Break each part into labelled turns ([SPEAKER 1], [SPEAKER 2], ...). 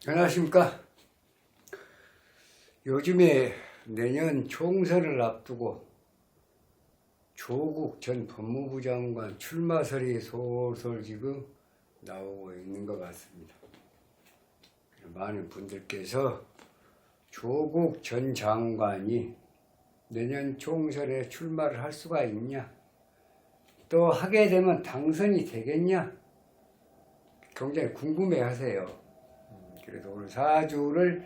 [SPEAKER 1] 안녕하십니까. 요즘에 내년 총선을 앞두고 조국 전 법무부 장관 출마설이 솔솔 지금 나오고 있는 것 같습니다. 많은 분들께서 조국 전 장관이 내년 총선에 출마를 할 수가 있냐, 또 하게 되면 당선이 되겠냐, 굉장히 궁금해 하세요. 그래서 오늘 사주를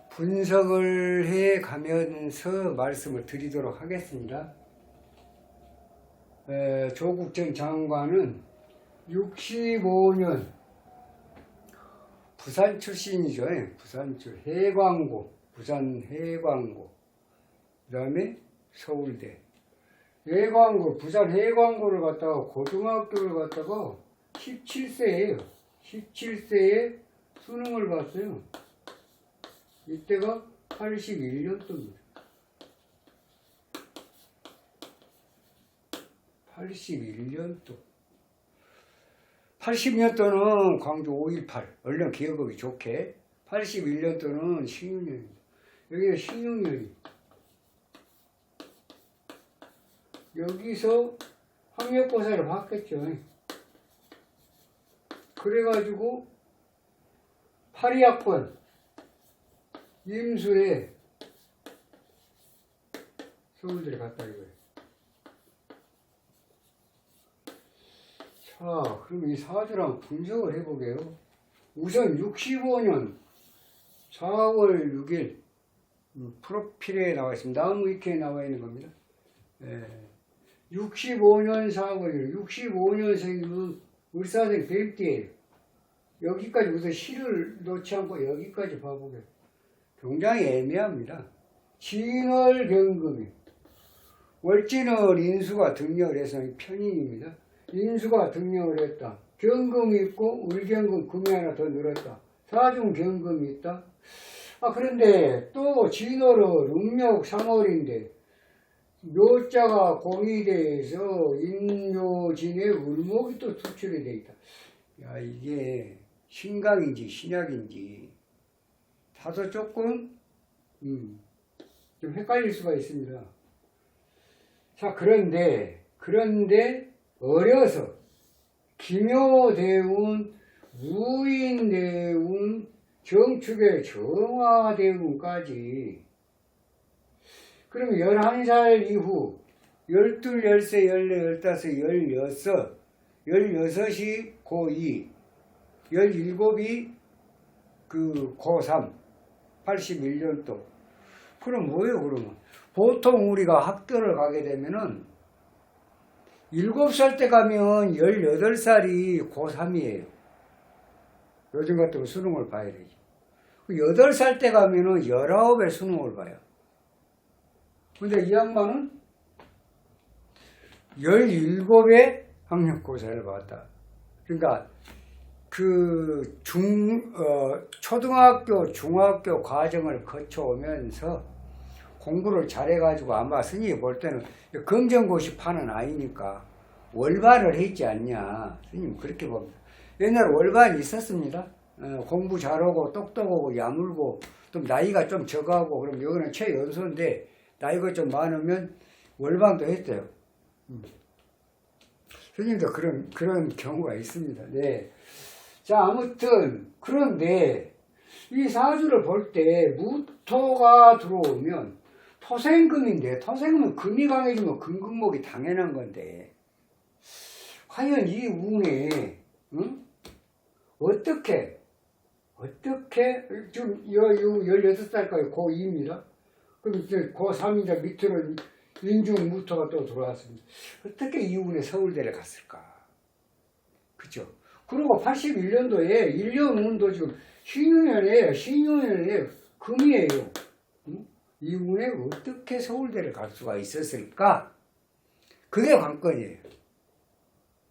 [SPEAKER 1] 분석을 해 가면서 말씀을 드리도록 하겠습니다. 조국 전 장관은 65년 부산 출신이죠. 부산 해광고, 부산 해광고, 그 다음에 서울대. 부산 해광고를 갔다가 고등학교를 갔다가 17세예요. 17세에 수능을 봤어요. 이때가 81년도입니다. 81년도. 80년도는 광주 5.18. 얼른 기억하기 좋게. 81년도는 신유년입니다. 여기가 신유년이. 여기서 학력고사를 봤겠죠. 그래가지고 82학번 임수에 서울대에 갔다 이거예요. 자, 그럼 이 사주랑 분석을 해보게요. 우선 65년 4월 6일 프로필에 나와 있습니다. 나무 위키에 나와 있는 겁니다. 65년 4월 6일, 65년생이면 을사생 뱀띠예요. 여기까지 우선 실을 놓지 않고 여기까지 봐보게. 굉장히 애매합니다. 진월경금이. 월진월 인수가 등력을 해서 편인입니다. 인수가 등력을 했다. 경금이 있고 을경금 금이 하나 더 늘었다. 사중 경금이 있다. 그런데 또 진월은 음력 3월인데 묘자가 공이 돼서 인묘진에 을목이 또 투출이 돼 있다. 야, 이게 신강인지 신약인지 다소 조금 좀 헷갈릴 수가 있습니다. 자, 그런데 어려서 기묘대운, 무인대운, 정축의 정화대운까지, 그럼 11살 이후 12, 13, 14, 15, 16이 고2, 17이 고3, 81년도. 그럼 뭐예요, 그러면? 보통 우리가 학교를 가게 되면은 7살 때 가면 18살이 고3이에요. 요즘 같으면 수능을 봐야 되죠. 8살 때 가면은 19에 수능을 봐요. 근데 이 양반은 17에 학력고사를 봤다. 그러니까 초등학교, 중학교 과정을 거쳐오면서 공부를 잘해가지고 아마 스님이 볼 때는 검정고시 파는 아이니까 월반을 했지 않냐. 스님 그렇게 봅니다. 옛날에 월반이 있었습니다. 공부 잘하고 똑똑하고 야물고 또 나이가 좀 적하고, 그럼 여기는 최연소인데 나이가 좀 많으면 월반도 했대요. 스님도 그런 경우가 있습니다. 네. 자, 아무튼 그런데 이 사주를 볼 때 무토가 들어오면 토생금인데, 토생금은 금이 강해지면 금금목이 당연한 건데, 과연 이 운에 어떻게 지금 16살까지 고2입니다. 그럼 이제 고3이자 밑으로 인중무토가 또 들어왔습니다. 어떻게 이 운에 서울대를 갔을까? 그죠? 그리고 81년도에 1년 운도 지금 신유년이에요. 금이에요. 이 운에 어떻게 서울대를 갈 수가 있었을까? 그게 관건이에요.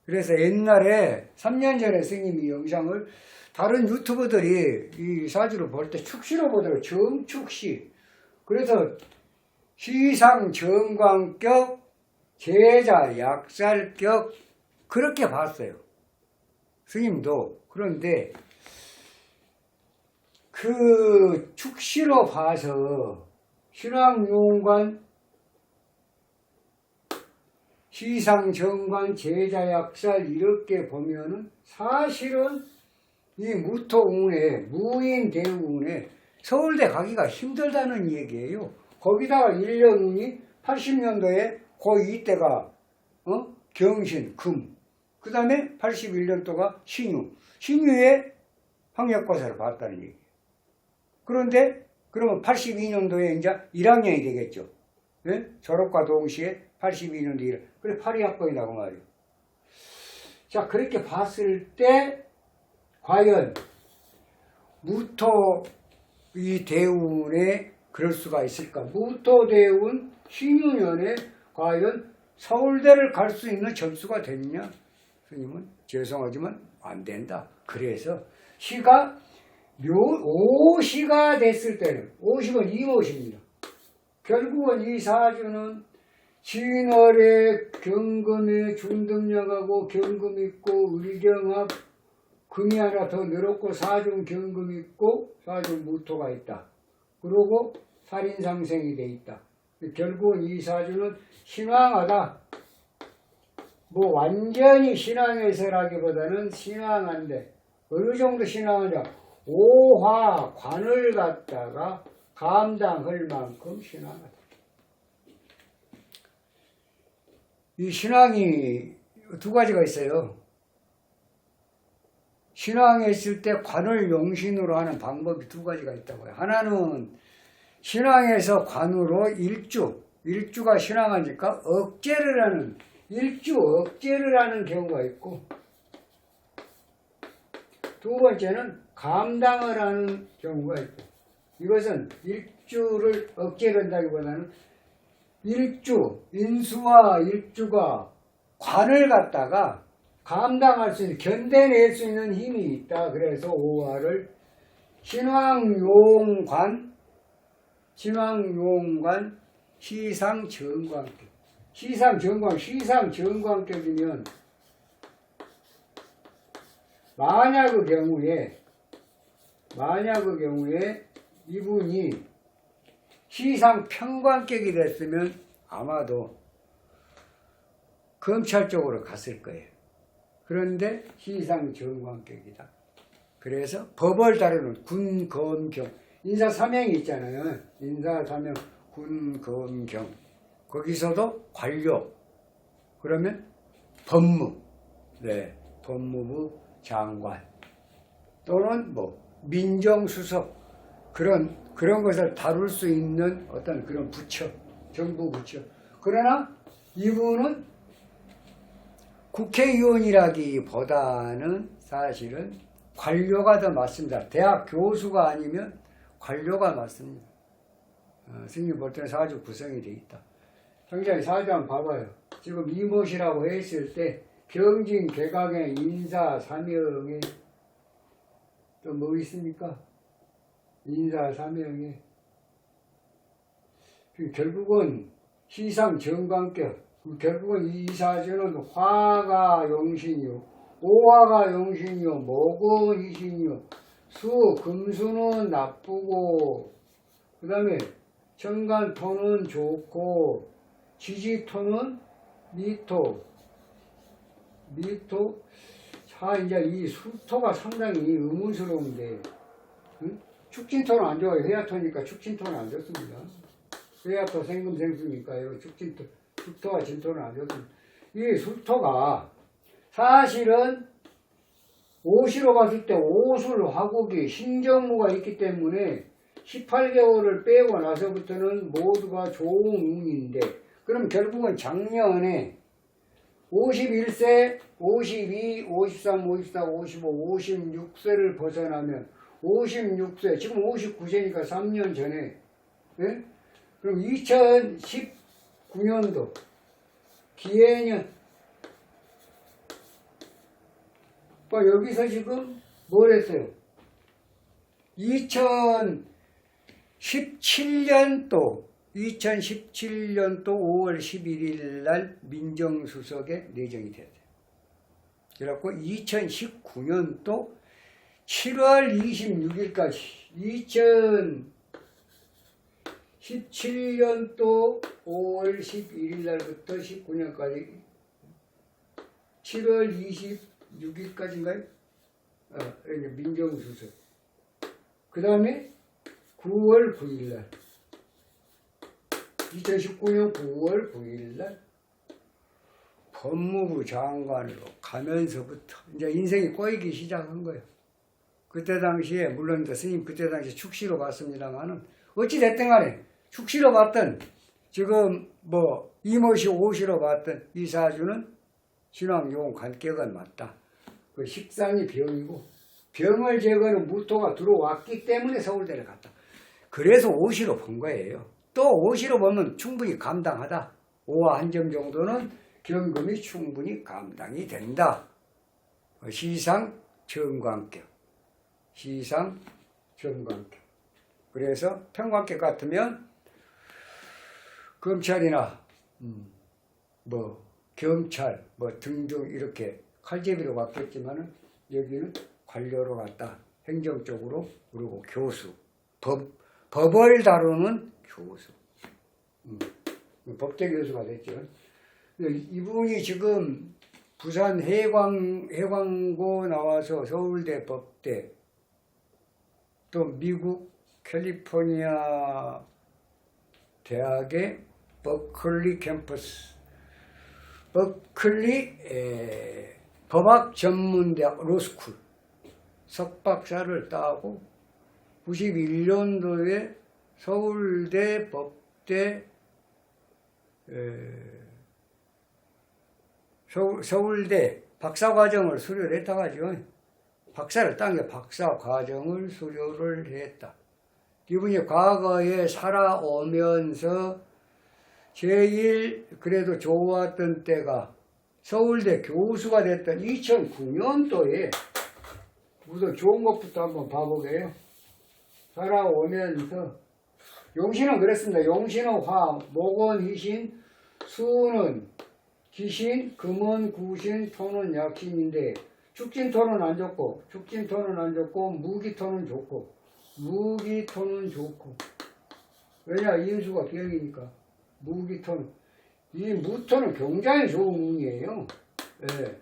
[SPEAKER 1] 그래서 옛날에 3년 전에 스님이 영상을 다른 유튜버들이 이 사주를 볼 때 축시로 보더라고요. 정축시. 그래서 시상 정광격, 제자 약살격, 그렇게 봤어요. 스님도. 그런데 그 축시로 봐서 신왕용관, 시상정관, 제자약살 이렇게 보면은 사실은 이 무토운에, 무인대운에 서울대 가기가 힘들다는 얘기예요. 거기다가 1년운이 80년도에 이때가 경신, 금. 그 다음에 81년도가 신유. 신유에 황역거사를 봤다는 얘기예요. 그런데 그러면 82년도에 이제 1학년이 되겠죠. 예? 졸업과 동시에 82년도 1학. 그래 8위학번이라고 말이에요. 자, 그렇게 봤을 때 과연 무토 이 대운에 그럴 수가 있을까? 무토 대운 신유년에 과연 서울대를 갈 수 있는 점수가 됐냐? 스님은 죄송하지만 안 된다. 그래서 시가 오시가 됐을 때는 50은 이모시입니다. 결국은 이 사주는 진월에 경금에 중등력하고 경금 있고 을경합 금이 하나 더 늘었고 사중 경금 있고 사중 무토가 있다. 그리고 살인상생이 돼 있다. 결국은 이 사주는 신왕하다. 뭐 완전히 신왕에서라기보다는 신왕한데 어느 정도 신왕하냐. 오화 관을 갖다가 감당할 만큼 신왕하다. 이 신왕이 두 가지가 있어요. 신왕했을 때 관을 용신으로 하는 방법이 두 가지가 있다고요. 하나는 신왕에서 관으로 일주가 신왕하니까 억제를 하는, 억제를 하는 경우가 있고, 두 번째는 감당을 하는 경우가 있고, 이것은 일주를 억제를 한다기보다는 인수와 일주가 관을 갖다가 감당할 수 있는, 견뎌낼 수 있는 힘이 있다. 그래서 오화를 신왕용관, 시상정관격. 시상정관격이면 만약의 경우에 이분이 시상평관격이 됐으면 아마도 검찰 쪽으로 갔을 거예요. 그런데 시상정관격이다. 그래서 법을 다루는 군, 검, 경, 인사사명이 있잖아요. 인사사명, 군, 검, 경. 거기서도 관료. 그러면 법무. 네, 법무부 장관. 또는 민정수석. 그런 것을 다룰 수 있는 어떤 그런 부처. 정부 부처. 그러나 이분은 국회의원이라기보다는 사실은 관료가 더 맞습니다. 대학 교수가 아니면 관료가 맞습니다. 스님 볼 때는 사주 구성이 되어 있다. 굉장히 사주 한번 봐봐요. 지금 이모시라고 했을 때 경진, 개각의 인사, 사명에 또 뭐 있습니까? 인사, 사명에 결국은 시상 정관격. 결국은 이 사주는 화가 용신이요, 오화가 용신이요, 목은 이신이요, 금수는 나쁘고, 그 다음에 천간토는 좋고, 지지토는 미토. 자, 이제 이 수토가 상당히 의문스러운데, 응? 축진토는 안 좋아요. 해야토니까 축진토는 안 좋습니다. 해야토 생금생수니까 수토와 진토는 안 좋습니다. 이 수토가 사실은 오시로 봤을 때 오술, 화국이, 신정무가 있기 때문에 18개월을 빼고 나서부터는 모두가 좋은 운인데, 그럼 결국은 작년에 51세, 52, 53, 54, 55, 56세를 벗어나면 56세, 지금 59세니까 3년 전에, 예? 그럼 2019년도 기해년, 여기서 지금 뭘 했어요? 2017년도 5월 11일 날 민정수석에 내정이 돼야 돼요. 그래갖고 2019년도 7월 26일까지 2017년도 5월 11일 날부터 19년까지 7월 26일까지인가요? 민정수석. 그 다음에 9월 9일날 2019년 9월 9일날 법무부 장관으로 가면서부터 이제 인생이 꼬이기 시작한 거예요. 그때 당시에 물론 스님 그때 당시에 축시로 봤습니다만은 어찌 됐든 간에 축시로 봤던 지금 뭐 이모시 오시로 봤던 이 사주는 신왕용 관격은 맞다. 그 식상이 병이고 병을 제거하는 무토가 들어왔기 때문에 서울대를 갔다. 그래서 오시로 본 거예요. 또 오시로 보면 충분히 감당하다. 5와 한 점 정도는 경금이 충분히 감당이 된다. 시상 정관격. 시상 정관격. 그래서 평관격 같으면 검찰이나 뭐 경찰 뭐 등등 이렇게 칼제비로 바뀌었지만은 여기는 관료로 갔다. 행정적으로 그리고 교수. 법을 다루는 교수. 법대 교수가 됐죠. 이분이 지금 부산 해광고 나와서 서울대 법대 또 미국 캘리포니아 대학의 버클리 캠퍼스 버클리 법학 전문대학 로스쿨 석박사를 따고 91년도에 서울대 법대 서울대 박사과정을 수료를 했다가지고 박사를 딴 게 박사과정을 수료를 했다. 이분이 과거에 살아오면서 제일 그래도 좋았던 때가 서울대 교수가 됐던 2009년도에 우선 좋은 것부터 한번 봐보게요. 살아오면서 용신은 그랬습니다. 용신은 화, 목은 희신, 수는 기신, 금은 구신, 토는 약신인데 축진토는 안 좋고 무기토는 좋고 왜냐 인수가 병이니까 무기토는 이 무토는 굉장히 좋은 운이에요. 예.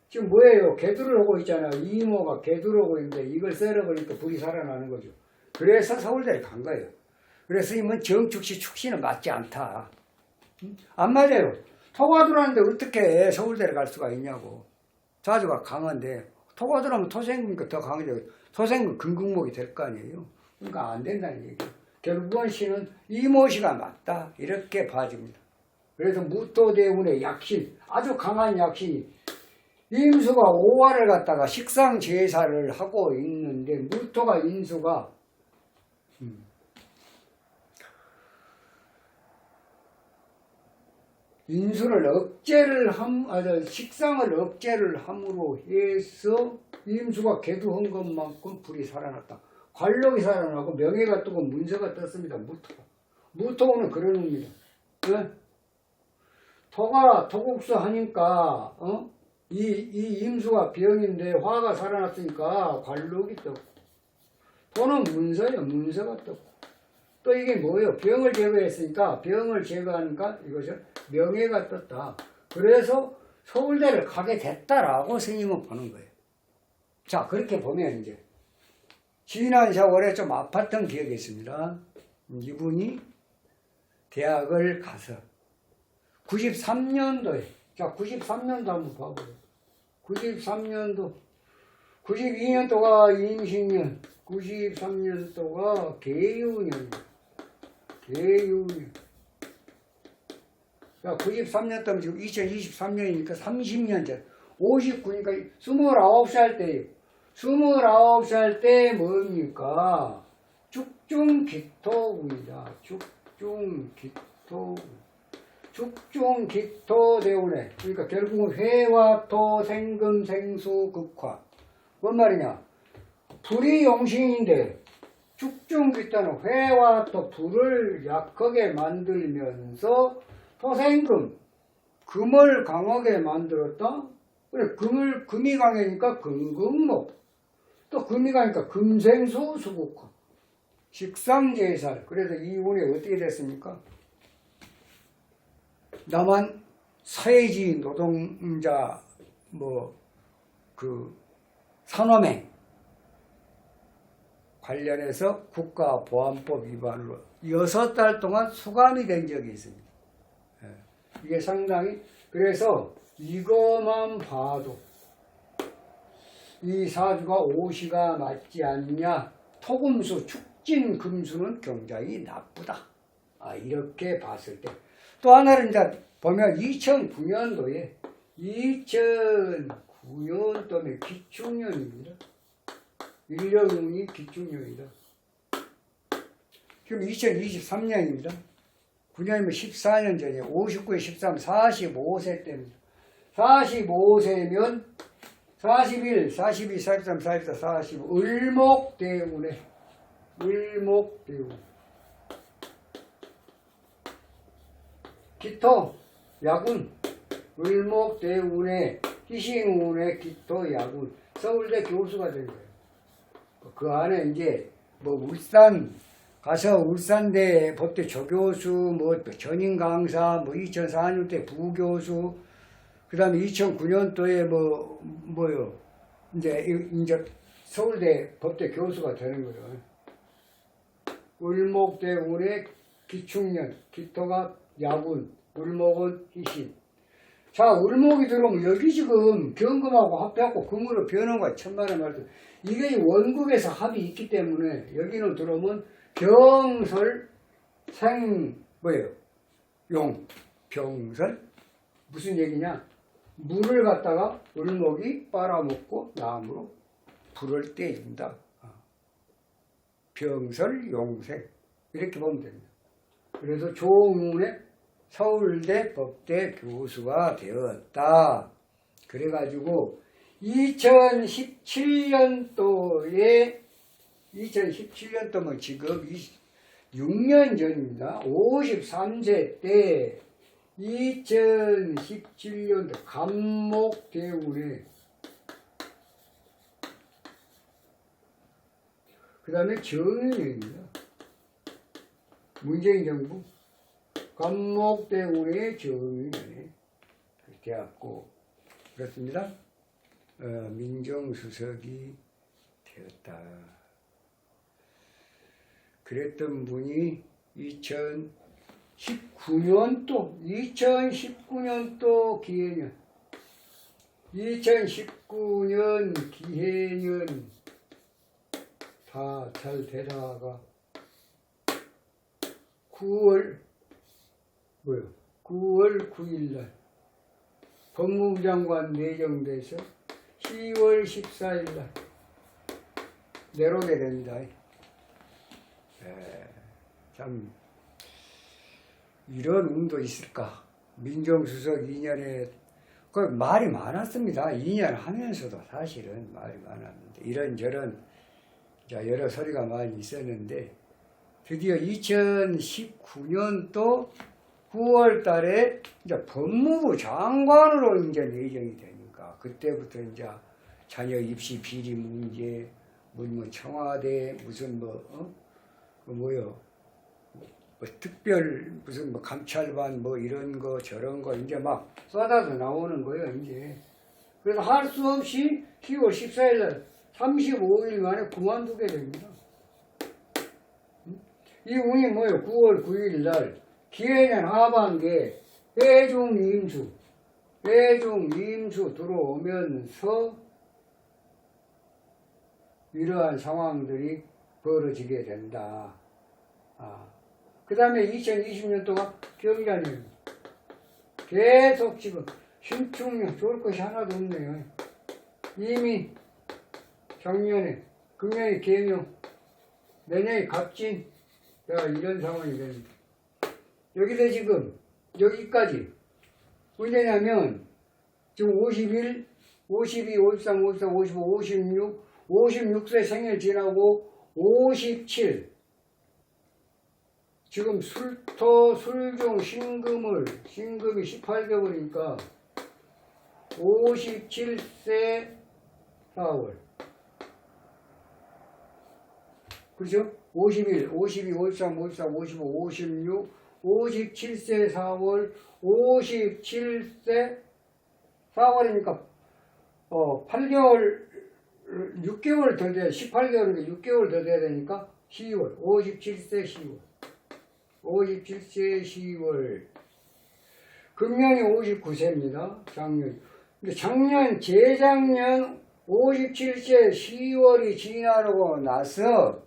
[SPEAKER 1] 지금 뭐예요? 개두를 하고 있잖아요. 이모가 개두를 하고 있는데 이걸 썰어버리니까 불이 살아나는 거죠. 그래서 서울대에 간 거예요. 그래서 이건 정축시 축시는 맞지 않다. 안 맞아요. 토가 들어왔는데 어떻게 서울대를 갈 수가 있냐고. 자주가 강한데 토가 들어오면 토생금이니까 더 강해져. 토생금 금극목이 될 거 아니에요. 그러니까 안 된다는 얘기예요. 결국은 시는 이모시가 맞다. 이렇게 봐집니다. 그래서 무토대운의 약신, 아주 강한 약신이 임수가 오화를 갖다가 식상제사를 하고 있는데 무토가 인수가 인수를 식상을 억제를 함으로 해서 임수가 개두한 것만큼 불이 살아났다. 관록이 살아나고 명예가 뜨고 문서가 떴습니다. 무토는 그런 의미다. 네? 토가 토국수 하니까 이 임수가 병인데 화가 살아났으니까 관록이 떴고 토는 문서예요. 문서가 떴고 또 이게 뭐예요? 병을 제거했으니까 병을 제거하니까 이것은 명예가 떴다. 그래서 서울대를 가게 됐다라고 스님은 보는 거예요. 자, 그렇게 보면 이제 지난 세월에 좀 아팠던 기억이 있습니다. 이분이 대학을 가서 93년도에 자 93년도 한번 봐보세요. 93년도 92년도가 임신년 93년도가 계유년이에요. 계유년. 자, 93년도면 지금 2023년이니까 30년 전. 59니까 29살 때예요. 29살 때 뭡니까? 축중기토운이다. 축중기토대운에. 그러니까 결국은 회와 토, 생금, 생수, 극화. 뭔 말이냐? 불이 용신인데 축중기토는 회와 토, 불을 약하게 만들면서 토생금, 금을 강하게 만들었다. 그래, 금이 강하니까 금금목. 또 또 금이 가니까 금생수 수국화. 식상제살. 그래서 이 운이 어떻게 됐습니까? 남한 사회주의 노동자 산업행 관련해서 국가보안법 위반으로 6달 동안 수감이 된 적이 있습니다. 이게 상당히, 그래서 이것만 봐도 이 사주가 오시가 맞지 않냐, 토금수 축진 금수는 굉장히 나쁘다. 이렇게 봤을 때 또 하나는 이제 보면 2009년도에 2009년도면 기축년입니다. 일령운이 기축년이다. 지금 2023년입니다. 9년이면 14년 전이에요. 59에 13, 45세 때입니다. 45세면 41, 42, 43, 44, 45. 을목대운에, 을목대운. 기토, 야군. 을목대운에, 희신운에 기토, 야군. 서울대 교수가 된 거예요. 그 안에 이제 울산 가서 울산대 법대 조교수, 전임 강사, 2004년 때 부교수, 그 다음에 2009년도에 이제 서울대 법대 교수가 되는 거예요. 을목대운의 기축년, 기토가 야군, 을목은 희신. 자, 을목이 들어오면 여기 지금 경금하고 합해갖고 금으로 변한 거야. 천만의 말도. 이게 원국에서 합이 있기 때문에 여기는 들어오면 병설, 용, 병설. 무슨 얘기냐? 물을 갖다가 을목이 빨아먹고 나무로 불을 떼준다. 병설, 용생. 이렇게 보면 됩니다. 그래서 조문에 서울대 법대 교수가 되었다. 그래가지고 2017년도면 지금 6년 전입니다. 53세 때 2017년도 간목대운에 그 다음에 정인입니다. 문재인 정부 간목대운의 정인이 되었고 그렇습니다. 민정수석이 되었다. 그랬던 분이 2019년도 기해년 2019년 기해년 다 잘 되다가 9월 9일날 법무부 장관 내정돼서 10월 14일날 내려오게 됩니다. 참 이런 운도 있을까? 민정수석 2년에 그 말이 많았습니다. 2년 하면서도 사실은 말이 많았는데 이런저런 여러 소리가 많이 있었는데 드디어 2019년도 9월 달에 이제 법무부 장관으로 이제 내정이 되니까 그때부터 이제 자녀 입시 비리 문제, 청와대 무슨 특별 무슨 감찰반 이런 거 저런 거 이제 막 쏟아져 나오는 거예요 이제. 그래서 할 수 없이 10월 14일 날 35일 만에 그만두게 됩니다. 이 운이 9월 9일 날 기해년 하반기에 해중 임수 들어오면서 이러한 상황들이 벌어지게 된다. 그 다음에 2020년도가 경자년. 계속 지금 신축년 좋을 것이 하나도 없네요. 이미 작년에 금년이 개묘, 내년이 갑진, 이런 상황이 됩니다. 여기서 지금 여기까지 왜냐냐면 지금 51, 52, 53, 54, 55, 56세 생일 지나고 57 지금 술토, 술중, 신금이 18개월이니까 57세 4월 그렇죠? 51, 52, 53, 54, 55, 56, 57세 4월, 57세 4월이니까 8개월, 6개월 더 돼야, 18개월인데 6개월 더 돼야 되니까 10월, 57세 10월. 57세 10월. 금년이 59세입니다. 작년. 근데 작년, 재작년 57세 10월이 지나고 나서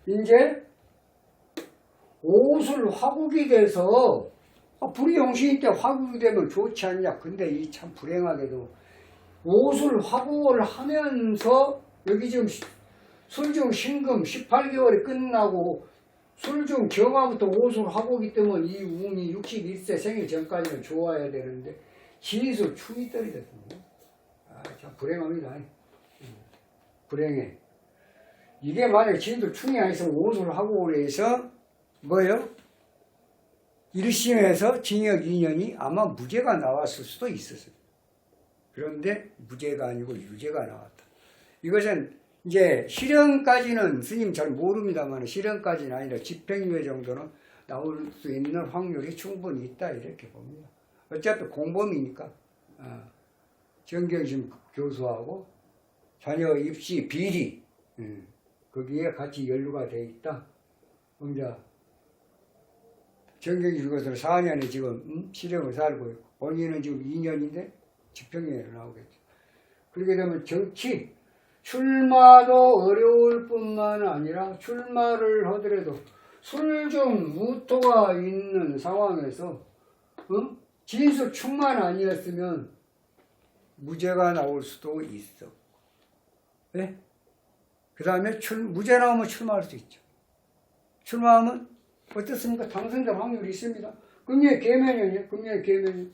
[SPEAKER 1] 이제 오술 화국이 돼서 불이용신일 때 화국이 되면 좋지 않냐. 근데 이 참 불행하게도 오술 화국을 하면서 여기 지금 술중 신금 18개월이 끝나고 술중 경화부터 오술 화국이 뜨면 이 운이 61세 생일 전까지는 좋아야 되는데 진술 충이 떨어졌습니다. 참 불행합니다. 불행해. 이게 만약에 진술 충이 안 있으면 오술 화국을 해서 뭐예요? 1심에서 징역 2년이 아마 무죄가 나왔을 수도 있었어요. 그런데 무죄가 아니고 유죄가 나왔다. 이것은 이제 실형까지는 스님 잘 모릅니다만 실형까지는 아니라 집행유예 정도는 나올 수 있는 확률이 충분히 있다 이렇게 봅니다. 어차피 공범이니까 정경심 교수하고 자녀 입시 비리 거기에 같이 연루가 돼 있다. 혼자 정경심 교수는 4년에 지금 실형을 살고 있고 본인은 지금 2년인데 집행유예로 나오겠죠. 그렇게 되면 정치 출마도 어려울 뿐만 아니라 출마를 하더라도 술중 무토가 있는 상황에서 진술 충만 아니었으면 무죄가 나올 수도 있어. 네? 그 다음에 무죄 나오면 출마할 수 있죠. 출마하면 어떻습니까? 당선될 확률이 있습니다. 금년에 계면이요. 금년에 계면이.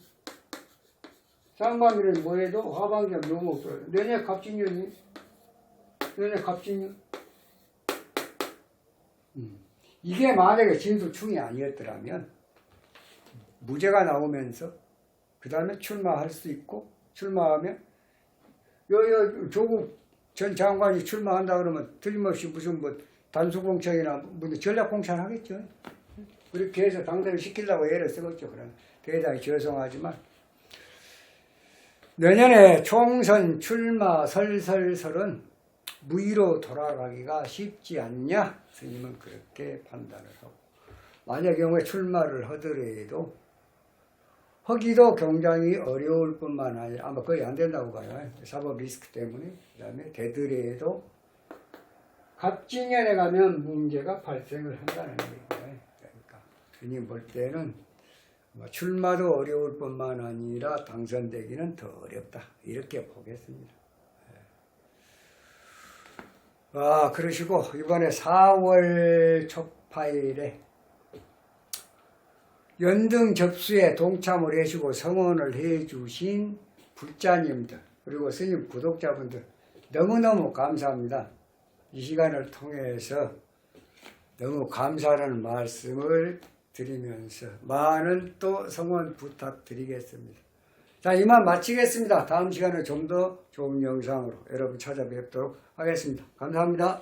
[SPEAKER 1] 상반기는 뭐해도 하반기가 너무 없어요. 내년에 갑진년이. 내년에 갑진년. 이게 만약에 진술충이 아니었더라면 무죄가 나오면서 그 다음에 출마할 수 있고 출마하면 조국 전 장관이 출마한다 그러면 틀림없이 무슨 뭐 단수공천이나 무슨 전략공천 하겠죠. 그렇게 해서 당선을 시키려고 애를 쓰겠죠. 그럼 대단히 죄송하지만 내년에 총선 출마 설설설은 무의로 돌아가기가 쉽지 않냐? 스님은 그렇게 판단을 하고 만약 경우에 출마를 하더라도 하기도 굉장히 어려울 뿐만 아니라 아마 거의 안 된다고 봐요. 사법 리스크 때문에. 그 다음에 되더라도 갑진년에 가면 문제가 발생을 한다는 얘기예요. 그러니까 스님 볼 때는 출마도 어려울 뿐만 아니라 당선되기는 더 어렵다. 이렇게 보겠습니다. 그러시고 이번에 4월 초파일에 연등 접수에 동참을 해주고 성원을 해주신 불자님들 그리고 스님 구독자분들 너무너무 감사합니다. 이 시간을 통해서 너무 감사하는 말씀을 드리면서 많은 또 성원 부탁드리겠습니다. 자, 이만 마치겠습니다. 다음 시간에 좀 더 좋은 영상으로 여러분 찾아뵙도록 하겠습니다. 감사합니다.